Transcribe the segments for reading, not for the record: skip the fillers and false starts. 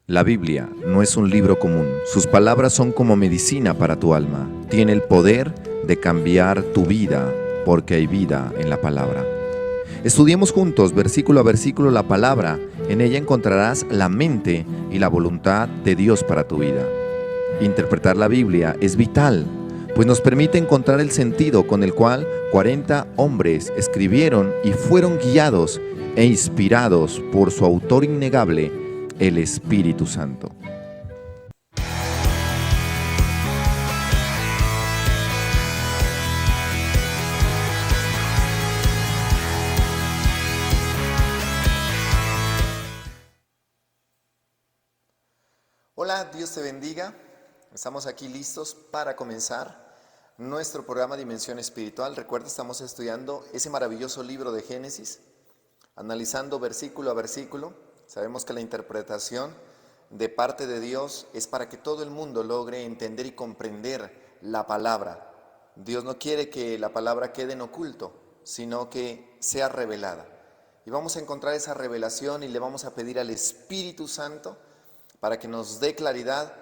La Biblia no es un libro común. Sus palabras son como medicina para tu alma. Tiene el poder de cambiar tu vida porque hay vida en la palabra. Estudiemos juntos, versículo a versículo, la palabra. En ella encontrarás la mente y la voluntad de Dios para tu vida. Interpretar la Biblia es vital, pues nos permite encontrar el sentido con el cual 40 hombres escribieron y fueron guiados e inspirados por su autor innegable, el Espíritu Santo. Hola, Dios te bendiga. Estamos aquí listos para comenzar nuestro programa Dimensión Espiritual. Recuerda, estamos estudiando ese maravilloso libro de Génesis, analizando versículo a versículo. Sabemos que la interpretación de parte de Dios es para que todo el mundo logre entender y comprender la palabra. Dios no quiere que la palabra quede en oculto, sino que sea revelada. Y vamos a encontrar esa revelación y le vamos a pedir al Espíritu Santo para que nos dé claridad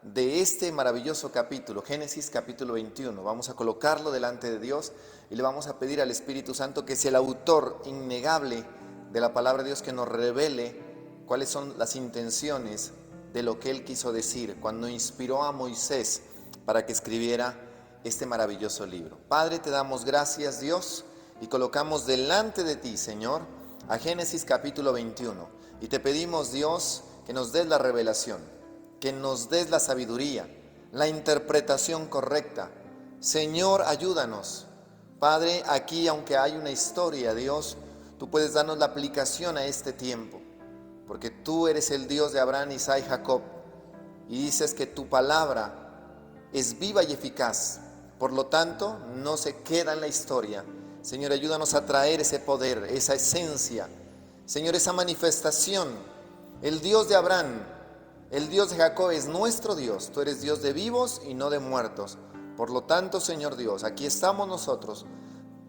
de este maravilloso capítulo, Génesis capítulo 21. Vamos a colocarlo delante de Dios y le vamos a pedir al Espíritu Santo, que es el autor innegable de la palabra de Dios, que nos revele cuáles son las intenciones de lo que Él quiso decir cuando inspiró a Moisés para que escribiera este maravilloso libro. Padre, te damos gracias, Dios, y colocamos delante de ti, Señor, a Génesis capítulo 21. Y te pedimos, Dios, que nos des la revelación, que nos des la sabiduría, la interpretación correcta. Señor, ayúdanos. Padre, aquí aunque hay una historia, Dios, tú puedes darnos la aplicación a este tiempo, porque tú eres el Dios de Abraham, Isaac y Jacob, y dices que tu palabra es viva y eficaz. Por lo tanto, no se queda en la historia. Señor, ayúdanos a traer ese poder, esa esencia, Señor, esa manifestación. El Dios de Abraham, el Dios de Jacob es nuestro Dios. Tú eres Dios de vivos y no de muertos. Por lo tanto, Señor Dios, aquí estamos nosotros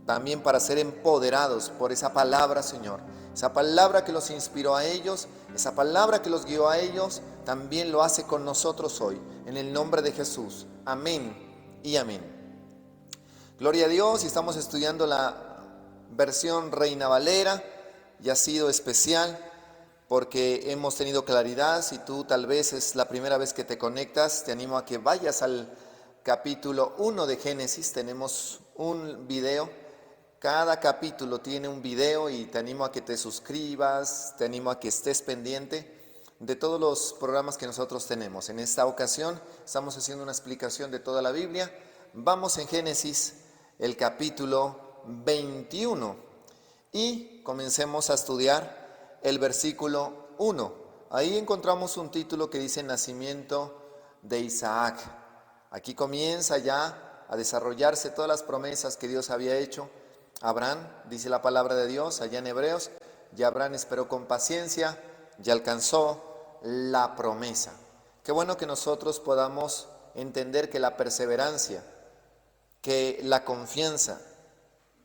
también para ser empoderados por esa palabra, Señor. Esa palabra que los inspiró a ellos, esa palabra que los guió a ellos, también lo hace con nosotros hoy. En el nombre de Jesús. Amén y amén. Gloria a Dios. Y estamos estudiando la versión Reina Valera y ha sido especial porque hemos tenido claridad. Si tú tal vez es la primera vez que te conectas, te animo a que vayas al capítulo 1 de Génesis. Tenemos un video, cada capítulo tiene un video, y te animo a que te suscribas, te animo a que estés pendiente de todos los programas que nosotros tenemos. En esta ocasión estamos haciendo una explicación de toda la Biblia. Vamos en Génesis, el capítulo 21, y comencemos a estudiar el versículo 1. Ahí encontramos un título que dice Nacimiento de Isaac. Aquí comienza ya a desarrollarse todas las promesas que Dios había hecho a Abraham. Dice la palabra de Dios allá en Hebreos: ya Abraham esperó con paciencia y alcanzó la promesa. Qué bueno que nosotros podamos entender que la perseverancia, que la confianza,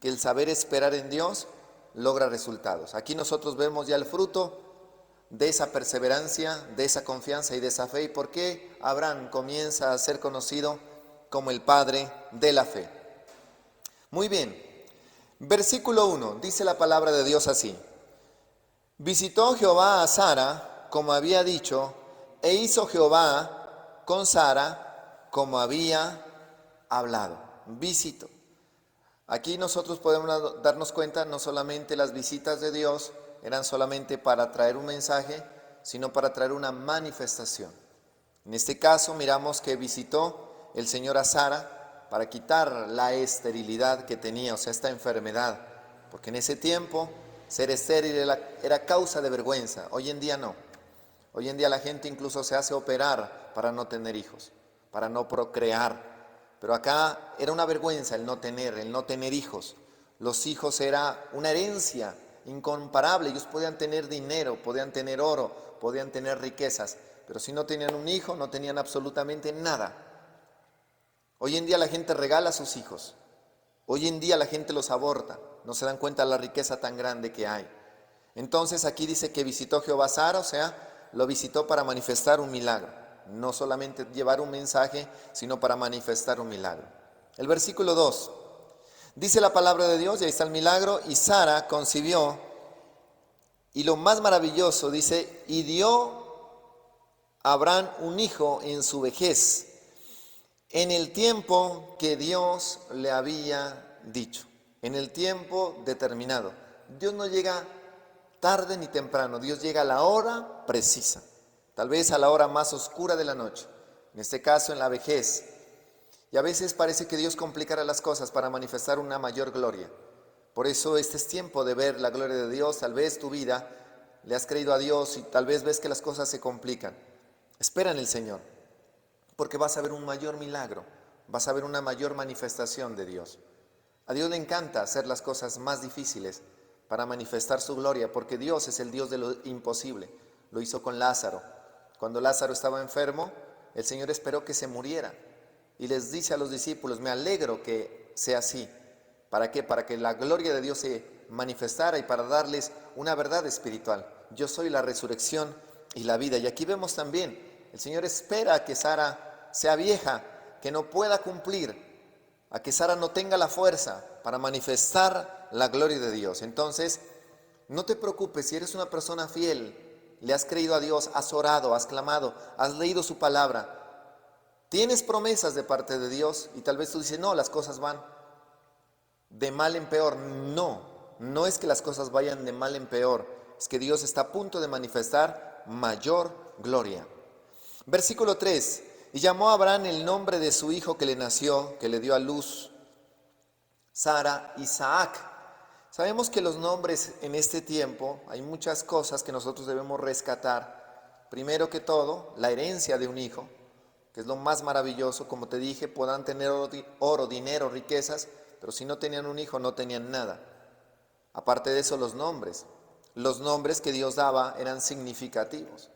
que el saber esperar en Dios logra resultados. Aquí nosotros vemos ya el fruto de esa perseverancia, de esa confianza y de esa fe. ¿Y por qué Abraham comienza a ser conocido como el padre de la fe? Muy bien, versículo 1, dice la palabra de Dios así: visitó Jehová a Sara como había dicho, e hizo Jehová con Sara como había hablado. Visitó. Aquí nosotros podemos darnos cuenta, no solamente las visitas de Dios eran solamente para traer un mensaje, sino para traer una manifestación. En este caso miramos que visitó el Señor a Sara para quitar la esterilidad que tenía, o sea, esta enfermedad, porque en ese tiempo ser estéril era causa de vergüenza. Hoy en día no. Hoy en día la gente incluso se hace operar para no tener hijos, para no procrear. Pero acá era una vergüenza el no tener hijos. Los hijos era una herencia incomparable. Ellos podían tener dinero, podían tener oro, podían tener riquezas, pero si no tenían un hijo, no tenían absolutamente nada. Hoy en día la gente regala a sus hijos. Hoy en día la gente los aborta. No se dan cuenta de la riqueza tan grande que hay. Entonces aquí dice que visitó Jehová a Sara, o sea, lo visitó para manifestar un milagro. No solamente llevar un mensaje, sino para manifestar un milagro. El versículo 2. Dice la palabra de Dios, y ahí está el milagro, y Sara concibió, y lo más maravilloso dice, y dio a Abraham un hijo en su vejez, en el tiempo que Dios le había dicho, en el tiempo determinado. Dios no llega tarde ni temprano, Dios llega a la hora precisa, tal vez a la hora más oscura de la noche, en este caso en la vejez. Y a veces parece que Dios complicará las cosas para manifestar una mayor gloria. Por eso este es tiempo de ver la gloria de Dios. Tal vez tu vida le has creído a Dios y tal vez ves que las cosas se complican. Espera en el Señor, porque vas a ver un mayor milagro, vas a ver una mayor manifestación de Dios. A Dios le encanta hacer las cosas más difíciles para manifestar su gloria, porque Dios es el Dios de lo imposible. Lo hizo con Lázaro. Cuando Lázaro estaba enfermo, el Señor esperó que se muriera. Y les dice a los discípulos, me alegro que sea así. ¿Para qué? Para que la gloria de Dios se manifestara y para darles una verdad espiritual. Yo soy la resurrección y la vida. Y aquí vemos también, el Señor espera a que Sara sea vieja, que no pueda cumplir, a que Sara no tenga la fuerza para manifestar la gloria de Dios. Entonces, no te preocupes, si eres una persona fiel, le has creído a Dios, has orado, has clamado, has leído su palabra, tienes promesas de parte de Dios y tal vez tú dices, no, las cosas van de mal en peor. No, no es que las cosas vayan de mal en peor, es que Dios está a punto de manifestar mayor gloria. Versículo 3, y llamó a Abraham el nombre de su hijo que le nació, que le dio a luz Sara, Isaac. Sabemos que los nombres en este tiempo, hay muchas cosas que nosotros debemos rescatar. Primero que todo, la herencia de un hijo, que es lo más maravilloso. Como te dije, podrán tener oro, dinero, riquezas, pero si no tenían un hijo no tenían nada. Aparte de eso, los nombres que Dios daba eran significativos.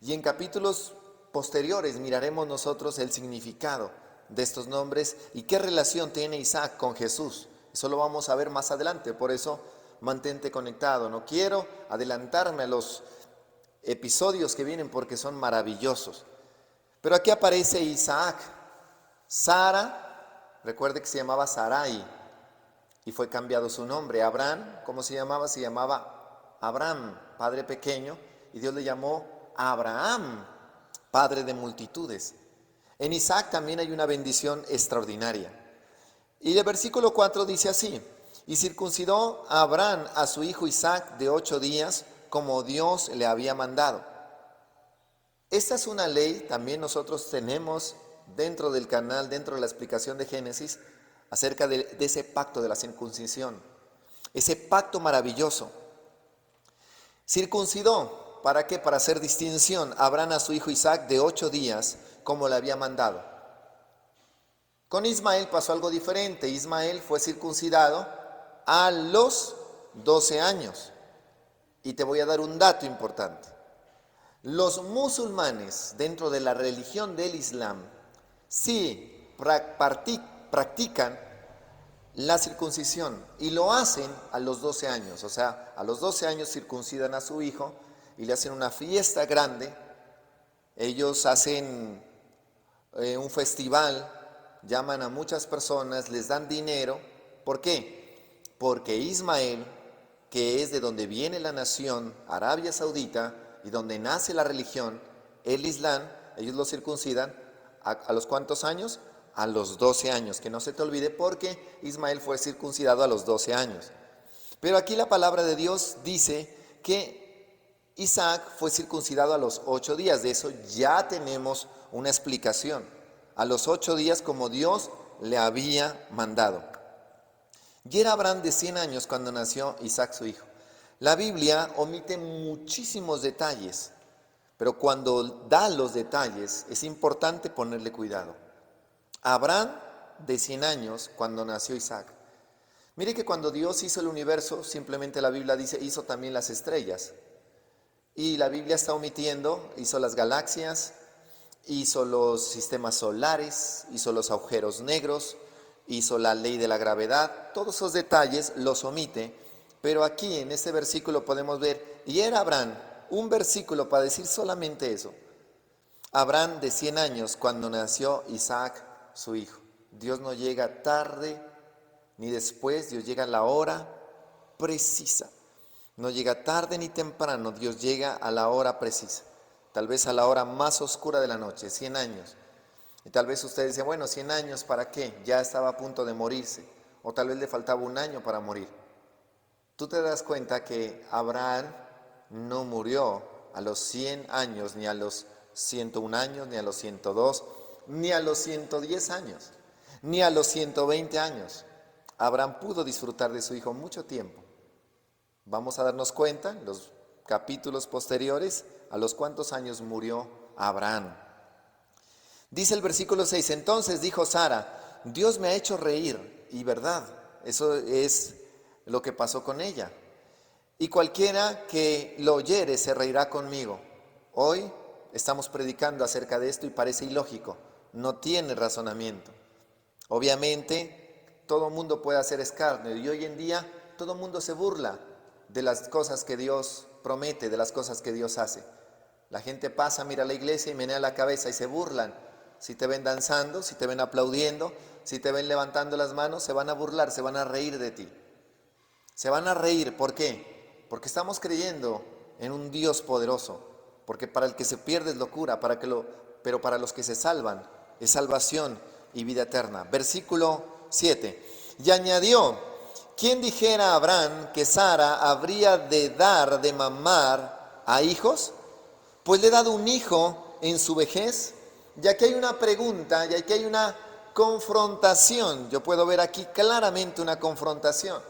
Y en capítulos posteriores miraremos nosotros el significado de estos nombres y qué relación tiene Isaac con Jesús. Eso lo vamos a ver más adelante, por eso mantente conectado. No quiero adelantarme a los episodios que vienen porque son maravillosos. Pero aquí aparece Isaac. Sara, recuerde que se llamaba Sarai y fue cambiado su nombre. Abraham, ¿cómo se llamaba? Se llamaba Abraham, padre pequeño, y Dios le llamó Abraham, padre de multitudes. En Isaac también hay una bendición extraordinaria. Y el versículo 4 dice así, y circuncidó a Abraham a su hijo Isaac de 8 días, como Dios le había mandado. Esta es una ley, también nosotros tenemos dentro del canal, dentro de la explicación de Génesis, acerca de ese pacto de la circuncisión, ese pacto maravilloso. Circuncidó, ¿para qué? Para hacer distinción. Abraham a su hijo Isaac de 8 días, como le había mandado. Con Ismael pasó algo diferente. Ismael fue circuncidado a los 12 años. Y te voy a dar un dato importante. Los musulmanes, dentro de la religión del Islam, sí practican la circuncisión y lo hacen a los 12 años. O sea, a los 12 años circuncidan a su hijo y le hacen una fiesta grande. Ellos hacen un festival, llaman a muchas personas, les dan dinero. ¿Por qué? Porque Ismael, que es de donde viene la nación, Arabia Saudita, y donde nace la religión, el Islam, ellos lo circuncidan ¿a los cuántos años? A los 12 años, que no se te olvide porque Ismael fue circuncidado a los 12 años. Pero aquí la palabra de Dios dice que Isaac fue circuncidado a los 8 días, de eso ya tenemos una explicación, a los 8 días como Dios le había mandado. Y era Abraham de 100 años cuando nació Isaac su hijo. La Biblia omite muchísimos detalles, pero cuando da los detalles es importante ponerle cuidado. Abraham de 100 años cuando nació Isaac. Mire que cuando Dios hizo el universo, simplemente la Biblia dice, hizo también las estrellas. Y la Biblia está omitiendo, hizo las galaxias, hizo los sistemas solares, hizo los agujeros negros, hizo la ley de la gravedad. Todos esos detalles los omite. Pero aquí en este versículo podemos ver, y era Abraham un versículo para decir solamente eso. Abraham de 100 años cuando nació Isaac, su hijo. Dios no llega tarde ni después, Dios llega a la hora precisa. No llega tarde ni temprano, Dios llega a la hora precisa. Tal vez a la hora más oscura de la noche, 100 años. Y tal vez usted dice, bueno, 100 años, ¿para qué? Ya estaba a punto de morirse. O tal vez le faltaba un año para morir. Tú te das cuenta que Abraham no murió a los 100 años, ni a los 101 años, ni a los 102, ni a los 110 años, ni a los 120 años. Abraham pudo disfrutar de su hijo mucho tiempo. Vamos a darnos cuenta en los capítulos posteriores a los cuántos años murió Abraham. Dice el versículo 6, entonces dijo Sara, Dios me ha hecho reír, y verdad, eso es lo que pasó con ella. Y cualquiera que lo oyere se reirá conmigo. Hoy estamos predicando acerca de esto y parece ilógico, no tiene razonamiento. Obviamente, todo mundo puede hacer escarnio y hoy en día todo mundo se burla de las cosas que Dios promete, de las cosas que Dios hace. La gente pasa, mira a la iglesia y menea la cabeza y se burlan. Si te ven danzando, si te ven aplaudiendo, si te ven levantando las manos, se van a burlar, se van a reír de ti. Se van a reír, ¿por qué? Porque estamos creyendo en un Dios poderoso. Porque para el que se pierde es locura, pero para los que se salvan es salvación y vida eterna. Versículo 7. Y añadió, ¿quién dijera a Abraham que Sara habría de dar de mamar a hijos? Pues le he dado un hijo en su vejez. Ya que hay una pregunta, ya que hay una confrontación, yo puedo ver aquí claramente una confrontación.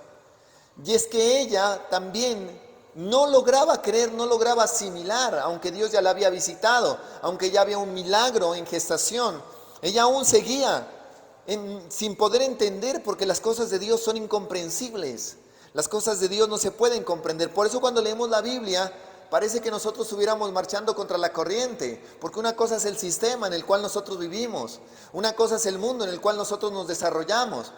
Y es que ella también no lograba creer, no lograba asimilar, aunque Dios ya la había visitado, aunque ya había un milagro en gestación, ella aún seguía sin poder entender porque las cosas de Dios son incomprensibles. Las cosas de Dios no se pueden comprender. Por eso cuando leemos la Biblia, parece que nosotros estuviéramos marchando contra la corriente, porque una cosa es el sistema en el cual nosotros vivimos, una cosa es el mundo en el cual nosotros nos desarrollamos,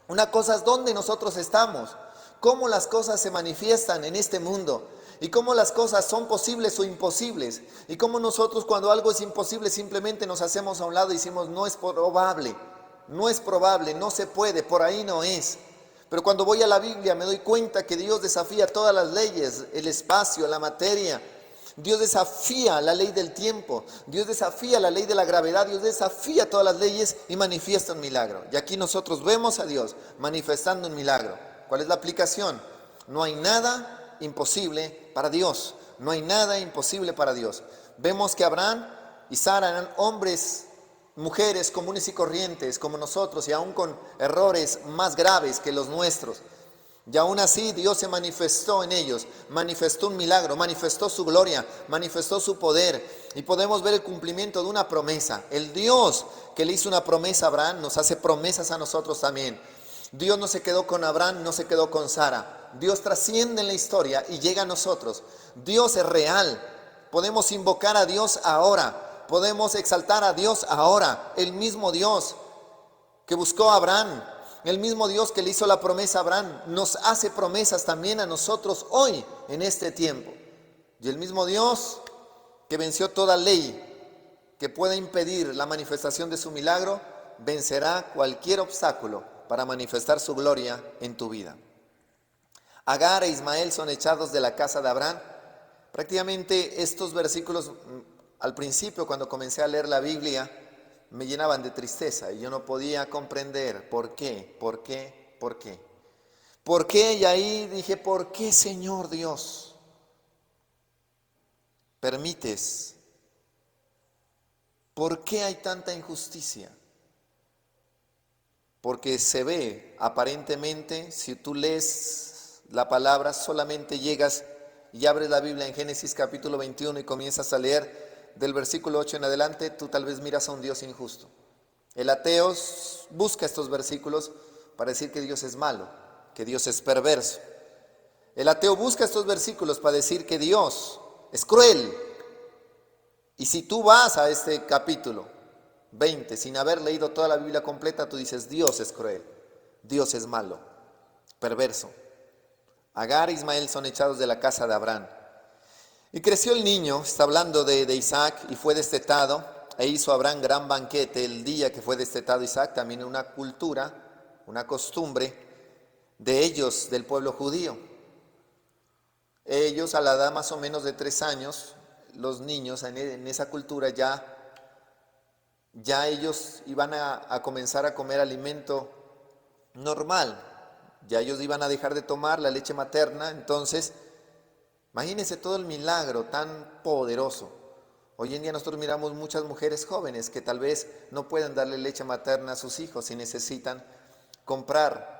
una cosa es dónde nosotros estamos, cómo las cosas se manifiestan en este mundo y cómo las cosas son posibles o imposibles y cómo nosotros cuando algo es imposible simplemente nos hacemos a un lado y decimos no es probable, no se puede, por ahí no es. Pero cuando voy a la Biblia me doy cuenta que Dios desafía todas las leyes, el espacio, la materia. Dios desafía la ley del tiempo, Dios desafía la ley de la gravedad, Dios desafía todas las leyes y manifiesta un milagro. Y aquí nosotros vemos a Dios manifestando un milagro. ¿Cuál es la aplicación? No hay nada imposible para Dios, no hay nada imposible para Dios. Vemos que Abraham y Sara eran hombres, mujeres comunes y corrientes como nosotros y aún con errores más graves que los nuestros. Y aún así Dios se manifestó en ellos, manifestó un milagro, manifestó su gloria, manifestó su poder. Y podemos ver el cumplimiento de una promesa. El Dios que le hizo una promesa a Abraham nos hace promesas a nosotros también. Dios no se quedó con Abraham, no se quedó con Sara. Dios trasciende en la historia y llega a nosotros. Dios es real. Podemos invocar a Dios ahora. Podemos exaltar a Dios ahora, el mismo Dios que buscó a Abraham, el mismo Dios que le hizo la promesa a Abraham, nos hace promesas también a nosotros hoy, en este tiempo. Y el mismo Dios que venció toda ley que pueda impedir la manifestación de su milagro, vencerá cualquier obstáculo para manifestar su gloria en tu vida. Agar e Ismael son echados de la casa de Abraham. Prácticamente estos versículos al principio, cuando comencé a leer la Biblia, me llenaban de tristeza y yo no podía comprender por qué. ¿Por qué? Y ahí dije, ¿por qué, Señor Dios, permites? ¿Por qué hay tanta injusticia? Porque se ve aparentemente, si tú lees la palabra, solamente llegas y abres la Biblia en Génesis capítulo 21 y comienzas a leer del versículo 8 en adelante, tú tal vez miras a un Dios injusto. El ateo busca estos versículos para decir que Dios es malo, que Dios es perverso. El ateo busca estos versículos para decir que Dios es cruel. Y si tú vas a este capítulo 20 sin haber leído toda la Biblia completa, tú dices, Dios es cruel, Dios es malo, perverso. Agar e Ismael son echados de la casa de Abraham. Y creció el niño, está hablando de Isaac, y fue destetado, e hizo Abraham gran banquete el día que fue destetado Isaac, también una cultura, una costumbre de ellos, del pueblo judío. Ellos a la edad más o menos de 3 años, los niños en esa cultura ya ellos iban a comenzar a comer alimento normal, ya ellos iban a dejar de tomar la leche materna. Entonces imagínense todo el milagro tan poderoso. Hoy en día nosotros miramos muchas mujeres jóvenes que tal vez no pueden darle leche materna a sus hijos y necesitan comprar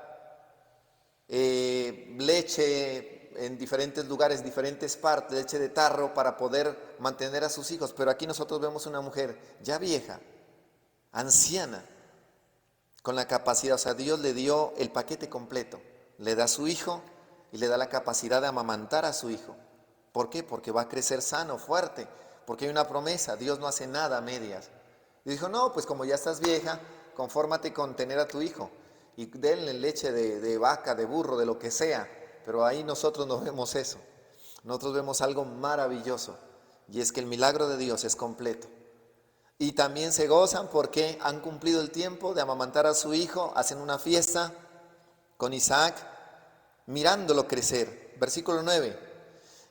leche en diferentes lugares, diferentes partes, leche de tarro para poder mantener a sus hijos. Pero aquí nosotros vemos una mujer ya vieja, anciana, con la capacidad, o sea, Dios le dio el paquete completo. Le da a su hijo y le da la capacidad de amamantar a su hijo. ¿Por qué? Porque va a crecer sano, fuerte, porque hay una promesa. Dios no hace nada a medias. Y dijo, no, pues como ya estás vieja, confórmate con tener a tu hijo y denle leche de vaca, de burro, de lo que sea. Pero ahí nosotros no vemos eso. Nosotros vemos algo maravilloso, y es que el milagro de Dios es completo. Y también se gozan porque han cumplido el tiempo de amamantar a su hijo, hacen una fiesta con Isaac, mirándolo crecer. Versículo 9.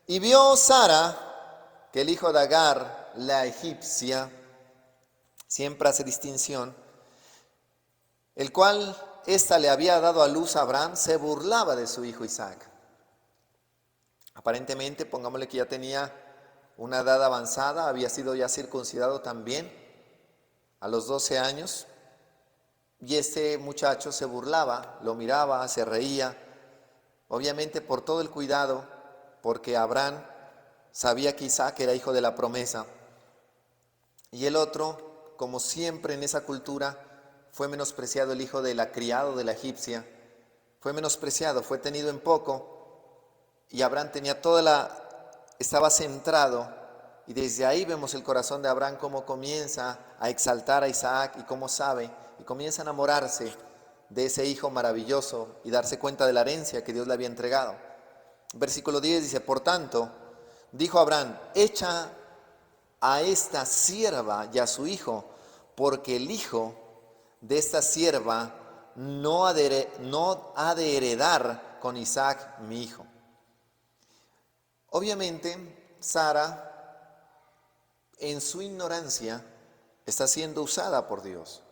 Y vio Sara que el hijo de Agar, la egipcia, siempre hace distinción, el cual ésta le había dado a luz a Abraham, se burlaba de su hijo Isaac. Aparentemente, pongámosle que ya tenía una edad avanzada, había sido ya circuncidado también a los 12 años, y este muchacho se burlaba, lo miraba, se reía, obviamente por todo el cuidado, porque Abraham sabía que Isaac era hijo de la promesa. Y el otro, como siempre en esa cultura, fue menospreciado el hijo de la criado de la egipcia. Fue menospreciado, fue tenido en poco. Y Abraham tenía estaba centrado. Y desde ahí vemos el corazón de Abraham cómo comienza a exaltar a Isaac y cómo sabe y comienza a enamorarse de ese hijo maravilloso y darse cuenta de la herencia que Dios le había entregado. Versículo 10 dice, por tanto, dijo Abraham, echa a esta sierva y a su hijo, porque el hijo de esta sierva no ha de heredar con Isaac mi hijo. Obviamente, Sara, en su ignorancia, está siendo usada por Dios.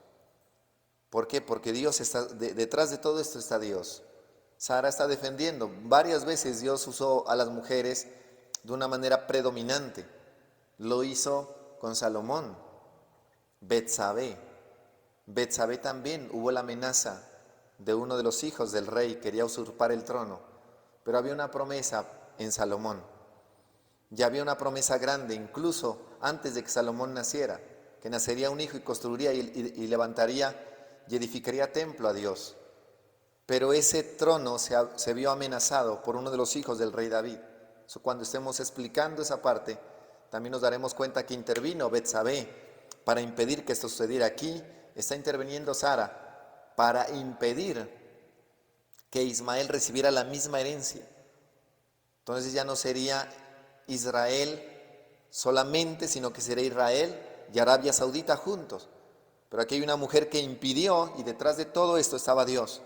¿Por qué? Porque Dios está, detrás de todo esto está Dios. Sara está defendiendo. Varias veces Dios usó a las mujeres de una manera predominante. Lo hizo con Salomón, Betsabé. Betsabé también hubo la amenaza de uno de los hijos del rey, quería usurpar el trono. Pero había una promesa en Salomón. Ya había una promesa grande, incluso antes de que Salomón naciera, que nacería un hijo y construiría y levantaría y edificaría templo a Dios. Pero ese trono se vio amenazado por uno de los hijos del rey David. Cuando estemos explicando esa parte, también nos daremos cuenta que intervino Betsabé para impedir que esto sucediera. Aquí está interviniendo Sara para impedir que Ismael recibiera la misma herencia. Entonces ya no sería Israel solamente, sino que sería Israel y Arabia Saudita juntos. Pero aquí hay una mujer que impidió, y detrás de todo esto estaba Dios.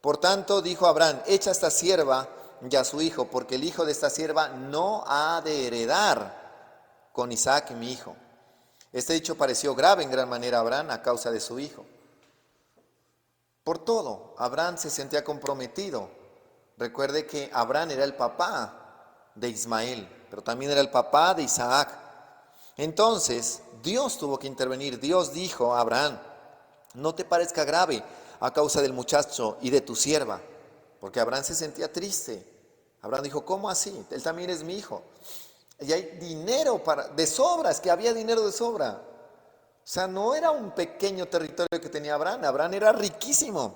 Por tanto, dijo Abraham, echa a esta sierva y a su hijo, porque el hijo de esta sierva no ha de heredar con Isaac mi hijo. Este dicho pareció grave en gran manera a Abraham a causa de su hijo. Por todo, Abraham se sentía comprometido. Recuerde que Abraham era el papá de Ismael, pero también era el papá de Isaac. Entonces, Dios tuvo que intervenir. Dios dijo a Abraham, no te parezca grave a causa del muchacho y de tu sierva, porque Abraham se sentía triste. Abraham dijo, ¿cómo así? Él también es mi hijo. Y hay dinero de sobra, es que había dinero de sobra. O sea, no era un pequeño territorio que tenía Abraham. Abraham era riquísimo.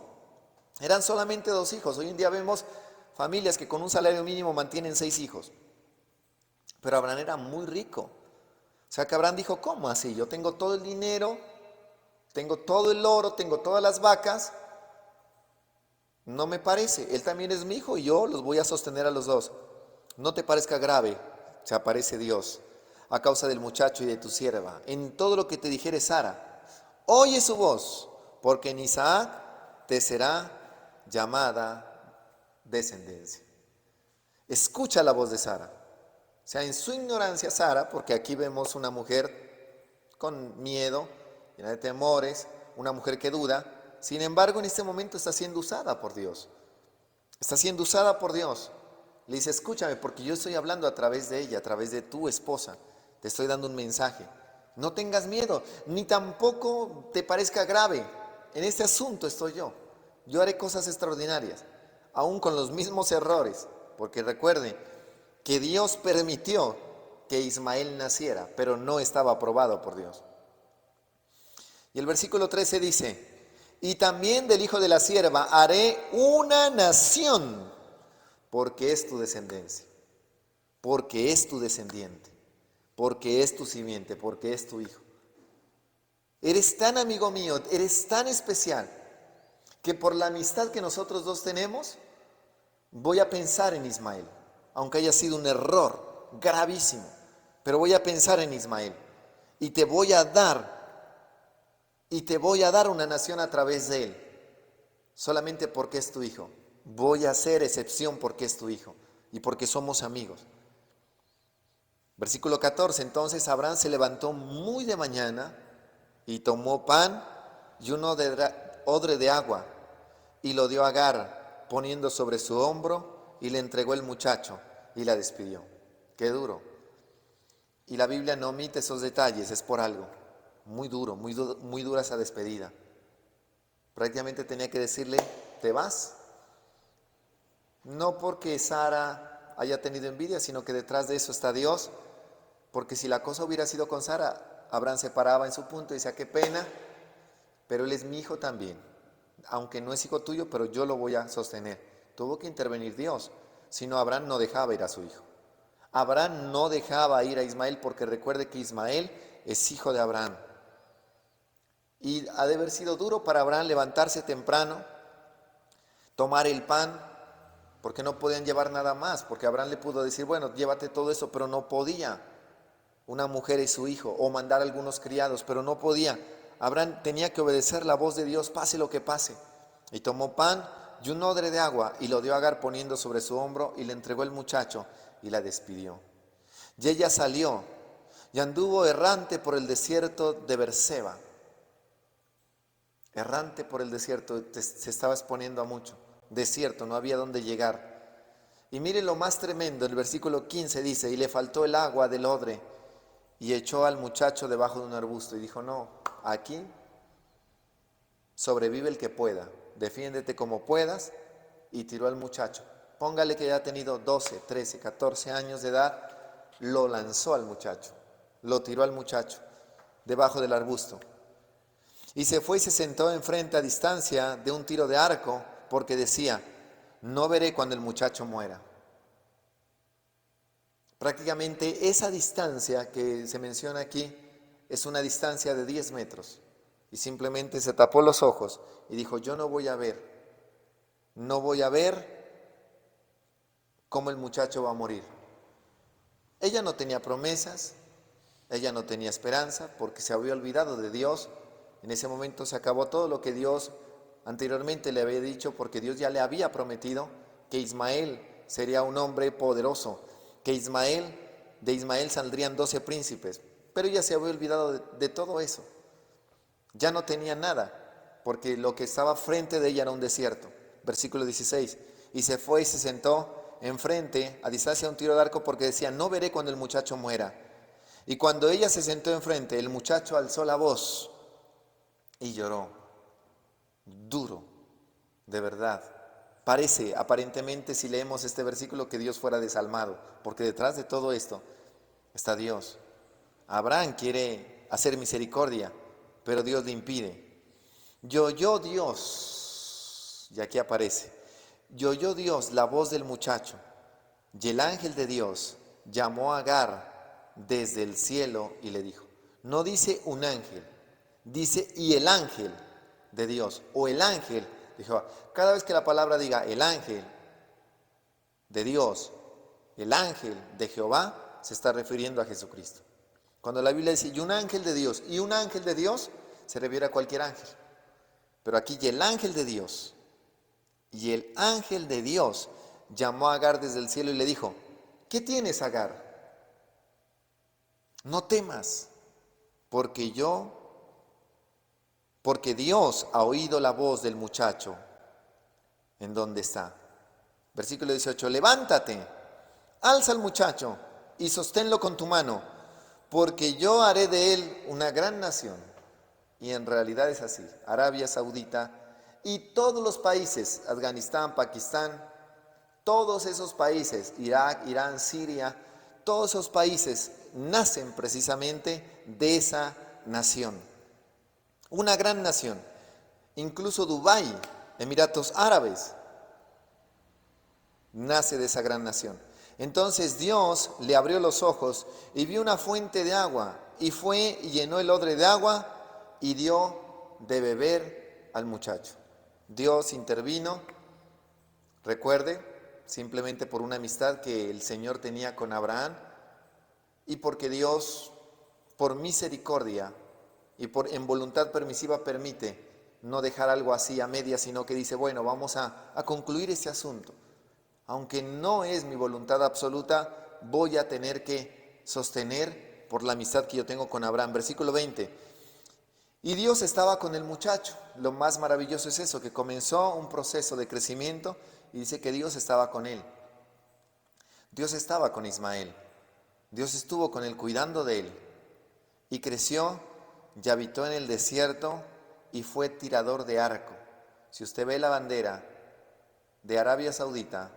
Eran solamente 2 hijos. Hoy en día vemos familias que con un salario mínimo mantienen 6 hijos. Pero Abraham era muy rico. O sea que Abraham dijo, ¿cómo así? Yo tengo todo el dinero, tengo todo el oro, tengo todas las vacas. No me parece. Él también es mi hijo y yo los voy a sostener a los 2. No te parezca grave. se aparece Dios a causa del muchacho y de tu sierva. En todo lo que te dijere Sara, oye su voz, porque en Isaac te será llamada descendencia. Escucha la voz de Sara. O sea, en su ignorancia Sara, porque aquí vemos una mujer con miedo, llena de temores, una mujer que duda, sin embargo en este momento está siendo usada por Dios. Está siendo usada por Dios. Le dice, escúchame, porque yo estoy hablando a través de ella, a través de tu esposa. Te estoy dando un mensaje. No tengas miedo, ni tampoco te parezca grave. En este asunto estoy yo. Yo haré cosas extraordinarias, aún con los mismos errores. Porque recuerde que Dios permitió que Ismael naciera, pero no estaba aprobado por Dios. Y el versículo 13 dice, y también del hijo de la sierva haré una nación, porque es tu descendencia, porque es tu descendiente, porque es tu simiente, porque es tu hijo. Eres tan amigo mío, eres tan especial, que por la amistad que nosotros dos tenemos, voy a pensar en Ismael, aunque haya sido un error gravísimo, pero voy a pensar en Ismael y te voy a dar una nación a través de él, solamente porque es tu hijo. Voy a hacer excepción porque es tu hijo y porque somos amigos. Versículo 14, entonces Abraham se levantó muy de mañana y tomó pan y un odre de agua y lo dio a Agar, poniendo sobre su hombro, y le entregó el muchacho y la despidió. Qué duro. Y la Biblia no omite esos detalles, es por algo. Muy duro, muy dura esa despedida. Prácticamente tenía que decirle, ¿te vas? No porque Sara haya tenido envidia, sino que detrás de eso está Dios. Porque si la cosa hubiera sido con Sara, Abraham se paraba en su punto y decía, qué pena, pero él es mi hijo también. Aunque no es hijo tuyo, pero yo lo voy a sostener. Tuvo que intervenir Dios, si no Abraham no dejaba ir a su hijo. Abraham no dejaba ir a Ismael porque recuerde que Ismael es hijo de Abraham. Y ha de haber sido duro para Abraham levantarse temprano, tomar el pan, porque no podían llevar nada más, porque Abraham le pudo decir, bueno, llévate todo eso, pero no podía. Una mujer y su hijo, o mandar a algunos criados, pero no podía. Abraham tenía que obedecer la voz de Dios, pase lo que pase. Y tomó pan y un odre de agua y lo dio a Agar poniendo sobre su hombro y le entregó el muchacho y la despidió. Y ella salió y anduvo errante por el desierto de Berseba. Errante por el desierto, se estaba exponiendo a mucho. Desierto, no había dónde llegar. Y mire lo más tremendo, el versículo 15 dice, y le faltó el agua del odre y echó al muchacho debajo de un arbusto y dijo, no, aquí sobrevive el que pueda, defiéndete como puedas, y tiró al muchacho. Póngale que ya ha tenido 12, 13, 14 años de edad, lo lanzó al muchacho, lo tiró al muchacho debajo del arbusto. Y se fue y se sentó enfrente a distancia de un tiro de arco, porque decía, no veré cuando el muchacho muera. Prácticamente esa distancia que se menciona aquí es una distancia de 10 metros. Y simplemente se tapó los ojos y dijo, yo no voy a ver cómo el muchacho va a morir. Ella no tenía promesas, ella no tenía esperanza, porque se había olvidado de Dios. En ese momento se acabó todo lo que Dios anteriormente le había dicho, porque Dios ya le había prometido que Ismael sería un hombre poderoso, que de Ismael saldrían 12 príncipes, pero ella se había olvidado de todo eso. Ya no tenía nada, porque lo que estaba frente de ella era un desierto. Versículo 16, y se fue y se sentó enfrente, a distancia de un tiro de arco, porque decía, no veré cuando el muchacho muera. Y cuando ella se sentó enfrente, el muchacho alzó la voz y lloró. Duro, de verdad. Parece, aparentemente, si leemos este versículo, que Dios fuera desalmado, porque detrás de todo esto está Dios. Abraham quiere hacer misericordia, pero Dios le impide. Y oyó Dios, y aquí aparece, y oyó Dios la voz del muchacho, y el ángel de Dios llamó a Agar desde el cielo y le dijo, no dice un ángel, dice y el ángel de Dios, o el ángel de Jehová. Cada vez que la palabra diga el ángel de Dios, el ángel de Jehová, se está refiriendo a Jesucristo. Cuando la Biblia dice, y un ángel de Dios, se refiere a cualquier ángel. Pero aquí, y el ángel de Dios, llamó a Agar desde el cielo y le dijo, ¿qué tienes, Agar? No temas, porque Dios ha oído la voz del muchacho en donde está. Versículo 18, levántate, alza al muchacho y sosténlo con tu mano, porque yo haré de él una gran nación. Y en realidad es así. Arabia Saudita y todos los países, Afganistán, Pakistán, todos esos países, Irak, Irán, Siria, todos esos países nacen precisamente de esa nación. Una gran nación. Incluso Dubái, Emiratos Árabes, nace de esa gran nación. Entonces Dios le abrió los ojos y vio una fuente de agua, y fue y llenó el odre de agua y dio de beber al muchacho. Dios intervino, recuerde, simplemente por una amistad que el Señor tenía con Abraham, y porque Dios, por misericordia y en voluntad permisiva, permite no dejar algo así a medias, sino que dice, bueno, vamos a concluir este asunto. Aunque no es mi voluntad absoluta, voy a tener que sostener por la amistad que yo tengo con Abraham. Versículo 20. Y Dios estaba con el muchacho. Lo más maravilloso es eso, que comenzó un proceso de crecimiento y dice que Dios estaba con él. Dios estaba con Ismael. Dios estuvo con él, cuidando de él. Y creció y habitó en el desierto y fue tirador de arco. Si usted ve la bandera de Arabia Saudita,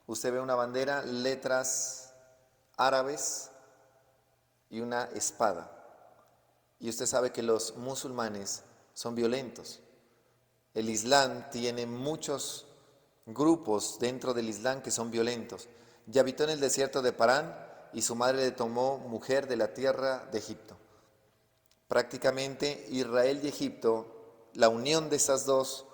usted ve una bandera, letras árabes y una espada. Y usted sabe que los musulmanes son violentos. El Islam tiene muchos grupos dentro del Islam que son violentos. Y habitó en el desierto de Parán y su madre le tomó mujer de la tierra de Egipto. Prácticamente Israel y Egipto, la unión de esas dos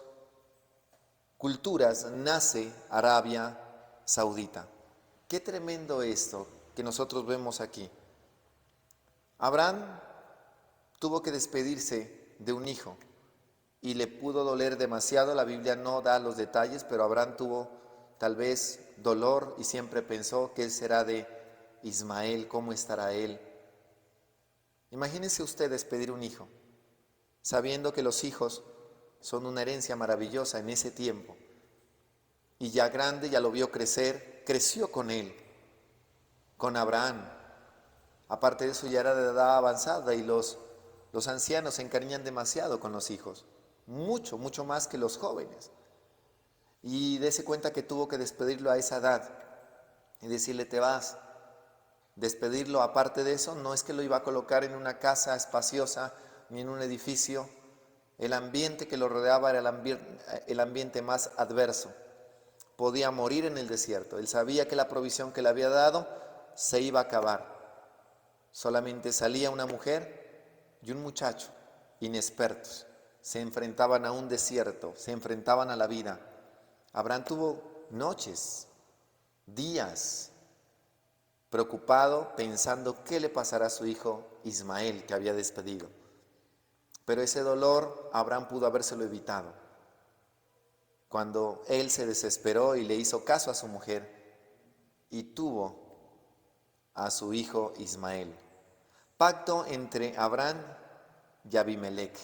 culturas, nace Arabia Saudita. Qué tremendo esto que nosotros vemos aquí. Abraham tuvo que despedirse de un hijo y le pudo doler demasiado. La Biblia no da los detalles, pero Abraham tuvo tal vez dolor y siempre pensó, ¿qué será de Ismael? ¿Cómo estará él? Imagínese usted despedir un hijo, sabiendo que los hijos son una herencia maravillosa en ese tiempo. Y ya grande, ya lo vio crecer, creció con él, con Abraham. Aparte de eso, ya era de edad avanzada y los ancianos se encariñan demasiado con los hijos, mucho, mucho más que los jóvenes. Y dése cuenta que tuvo que despedirlo a esa edad y decirle, te vas. Despedirlo, aparte de eso, no es que lo iba a colocar en una casa espaciosa ni en un edificio. El ambiente que lo rodeaba era el ambiente más adverso. Podía morir en el desierto. Él sabía que la provisión que le había dado se iba a acabar. Solamente salía una mujer y un muchacho, inexpertos. Se enfrentaban a un desierto, se enfrentaban a la vida. Abraham tuvo noches, días, preocupado, pensando qué le pasará a su hijo Ismael, que había despedido. Pero ese dolor Abraham pudo habérselo evitado. Cuando él se desesperó y le hizo caso a su mujer y tuvo a su hijo Ismael. Pacto entre Abraham y Abimelec.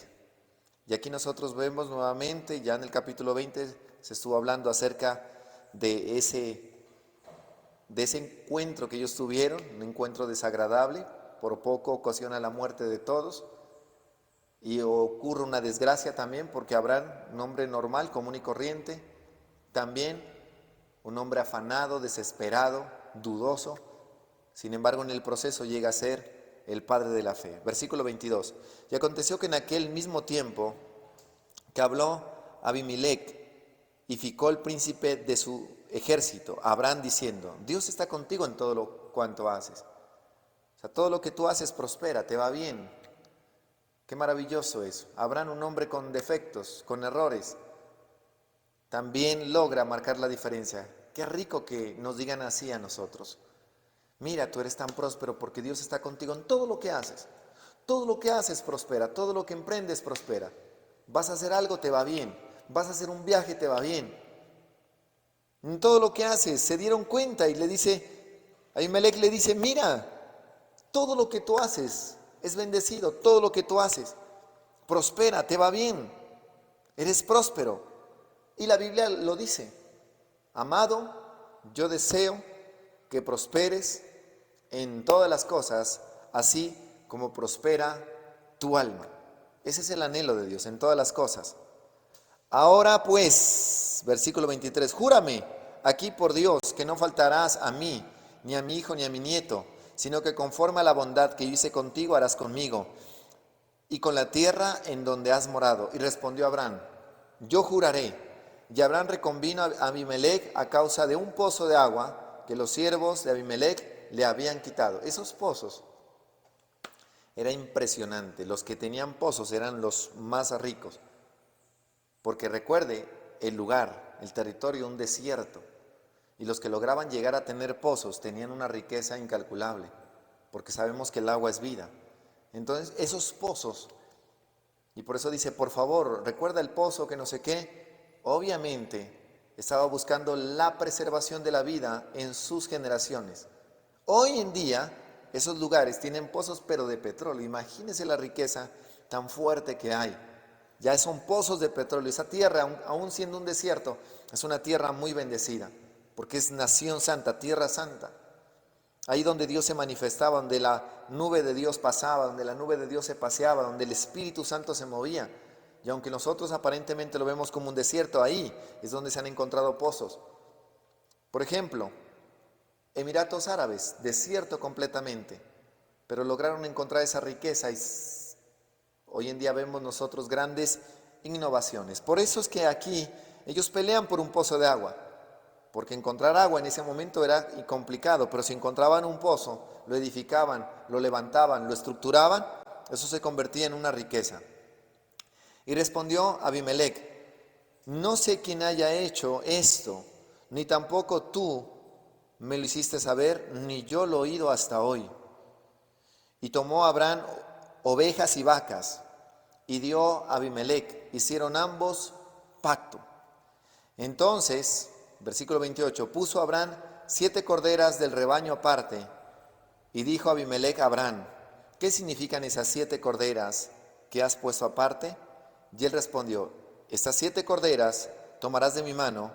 Y aquí nosotros vemos nuevamente, ya en el capítulo 20 se estuvo hablando acerca de ese encuentro que ellos tuvieron, un encuentro desagradable, por poco ocasiona la muerte de todos. Y ocurre una desgracia también porque Abraham, un hombre normal, común y corriente, también un hombre afanado, desesperado, dudoso. Sin embargo, en el proceso llega a ser el padre de la fe. Versículo 22. Y aconteció que en aquel mismo tiempo que habló Abimelec y Ficol el príncipe de su ejército a Abraham diciendo, Dios está contigo en todo lo cuanto haces. O sea, todo lo que tú haces prospera, te va bien. Qué maravilloso eso. Abraham, un hombre con defectos, con errores, también logra marcar la diferencia. Qué rico que nos digan así a nosotros. Mira, tú eres tan próspero porque Dios está contigo en todo lo que haces. Todo lo que haces prospera, todo lo que emprendes prospera. Vas a hacer algo, te va bien. Vas a hacer un viaje, te va bien. En todo lo que haces, se dieron cuenta y le dice, Abimelech le dice, mira, todo lo que tú haces es bendecido, todo lo que tú haces prospera, te va bien, eres próspero. Y la Biblia lo dice, amado, yo deseo que prosperes en todas las cosas, así como prospera tu alma. Ese es el anhelo de Dios en todas las cosas. Ahora pues, versículo 23, júrame aquí por Dios que no faltarás a mí, ni a mi hijo, ni a mi nieto, sino que conforme a la bondad que yo hice contigo harás conmigo y con la tierra en donde has morado. Y respondió Abraham, yo juraré. Y Abraham reconvino a Abimelech a causa de un pozo de agua que los siervos de Abimelech le habían quitado. Esos pozos, era impresionante, los que tenían pozos eran los más ricos. Porque recuerde el lugar, el territorio, un desierto. Y los que lograban llegar a tener pozos tenían una riqueza incalculable, porque sabemos que el agua es vida. Entonces, esos pozos, y por eso dice, por favor, recuerda el pozo que no sé qué, obviamente estaba buscando la preservación de la vida en sus generaciones. Hoy en día, esos lugares tienen pozos, pero de petróleo. Imagínense la riqueza tan fuerte que hay. Ya son pozos de petróleo. Esa tierra, aún siendo un desierto, es una tierra muy bendecida, porque es nación santa, tierra santa. Ahí donde Dios se manifestaba, donde la nube de Dios pasaba, donde la nube de Dios se paseaba, donde el Espíritu Santo se movía. Y aunque nosotros aparentemente lo vemos como un desierto, ahí es donde se han encontrado pozos. Por ejemplo, Emiratos Árabes, desierto completamente, pero lograron encontrar esa riqueza y hoy en día vemos nosotros grandes innovaciones. Por eso es que aquí ellos pelean por un pozo de agua, porque encontrar agua en ese momento era complicado, pero si encontraban un pozo, lo edificaban, lo levantaban, lo estructuraban, eso se convertía en una riqueza. Y respondió Abimelech, no sé quién haya hecho esto, ni tampoco tú me lo hiciste saber, ni yo lo he oído hasta hoy. Y tomó Abraham ovejas y vacas, y dio a Abimelech, hicieron ambos pacto. Entonces, versículo 28, puso Abraham 7 corderas del rebaño aparte, y dijo Abimelech a Abraham, ¿qué significan esas 7 corderas que has puesto aparte? Y él respondió, estas 7 corderas tomarás de mi mano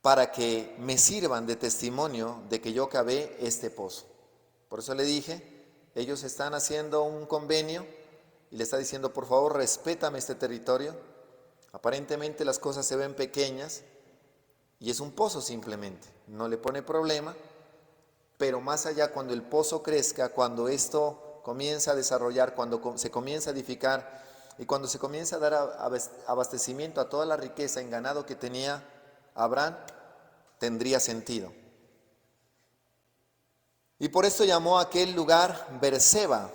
para que me sirvan de testimonio de que yo cavé este pozo. Por eso le dije, ellos están haciendo un convenio y le está diciendo, por favor, respétame este territorio. Aparentemente las cosas se ven pequeñas y es un pozo simplemente, no le pone problema, pero más allá cuando el pozo crezca, cuando esto comienza a desarrollar, cuando se comienza a edificar y cuando se comienza a dar abastecimiento a toda la riqueza en ganado que tenía Abraham, tendría sentido. Y por esto llamó a aquel lugar Berseba,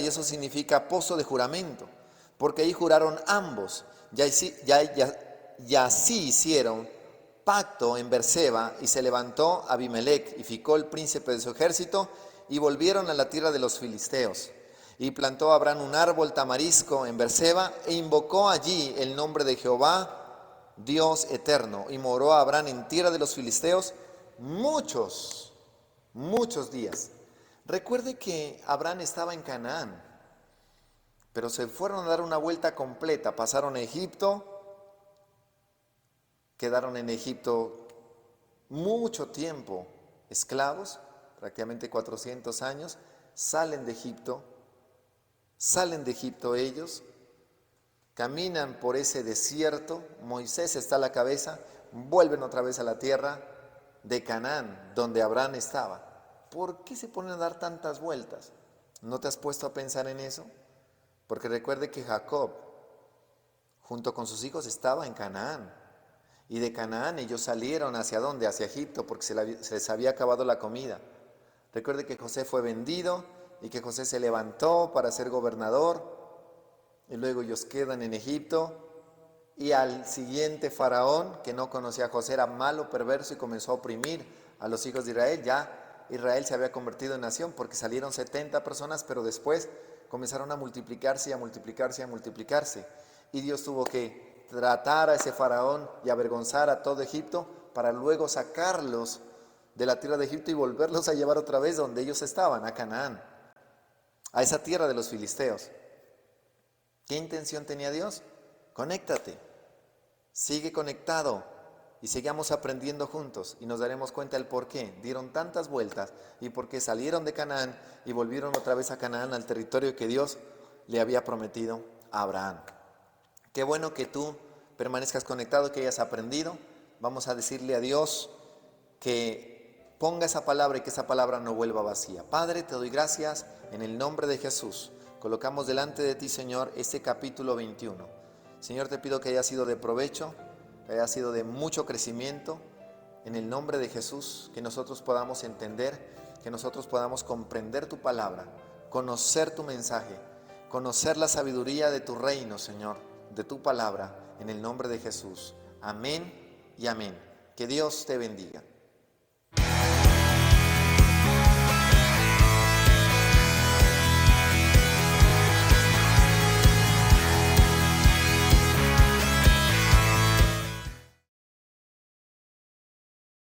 y eso significa pozo de juramento, porque ahí juraron ambos, y así hicieron pacto en Berseba, y se levantó Abimelech y Ficol, príncipe de su ejército, y volvieron a la tierra de los filisteos. Y plantó Abraham un árbol tamarisco en Berseba, e invocó allí el nombre de Jehová, Dios eterno, y moró Abraham en tierra de los filisteos muchos días. Recuerde que Abraham estaba en Canaán, pero se fueron a dar una vuelta completa, pasaron a Egipto, quedaron en Egipto mucho tiempo esclavos, prácticamente 400 años, salen de Egipto ellos, caminan por ese desierto, Moisés está a la cabeza, vuelven otra vez a la tierra de Canaán, donde Abraham estaba. ¿Por qué se ponen a dar tantas vueltas? ¿No te has puesto a pensar en eso? Porque recuerde que Jacob, junto con sus hijos, estaba en Canaán. Y de Canaán ellos salieron ¿hacia dónde? Hacia Egipto, porque se les había acabado la comida. Recuerde que José fue vendido y que José se levantó para ser gobernador. Y luego ellos quedan en Egipto. Y al siguiente faraón, que no conocía a José, era malo, perverso y comenzó a oprimir a los hijos de Israel. Ya Israel se había convertido en nación porque salieron 70 personas, pero después comenzaron a multiplicarse y a multiplicarse y a multiplicarse. Y Dios tuvo que tratar a ese faraón y avergonzar a todo Egipto para luego sacarlos de la tierra de Egipto y volverlos a llevar otra vez donde ellos estaban, a Canaán, a esa tierra de los filisteos. ¿Qué intención tenía Dios? Conéctate, sigue conectado y sigamos aprendiendo juntos y nos daremos cuenta el por qué dieron tantas vueltas y por qué salieron de Canaán y volvieron otra vez a Canaán, al territorio que Dios le había prometido a Abraham. Qué bueno que tú permanezcas conectado, que hayas aprendido. Vamos a decirle a Dios que ponga esa palabra y que esa palabra no vuelva vacía. Padre, te doy gracias en el nombre de Jesús. Colocamos delante de ti, Señor, este capítulo 21. Señor, te pido que haya sido de provecho, que haya sido de mucho crecimiento. En el nombre de Jesús, que nosotros podamos entender, que nosotros podamos comprender tu palabra, conocer tu mensaje, conocer la sabiduría de tu reino, Señor, de tu palabra, en el nombre de Jesús. Amén y amén. Que Dios te bendiga.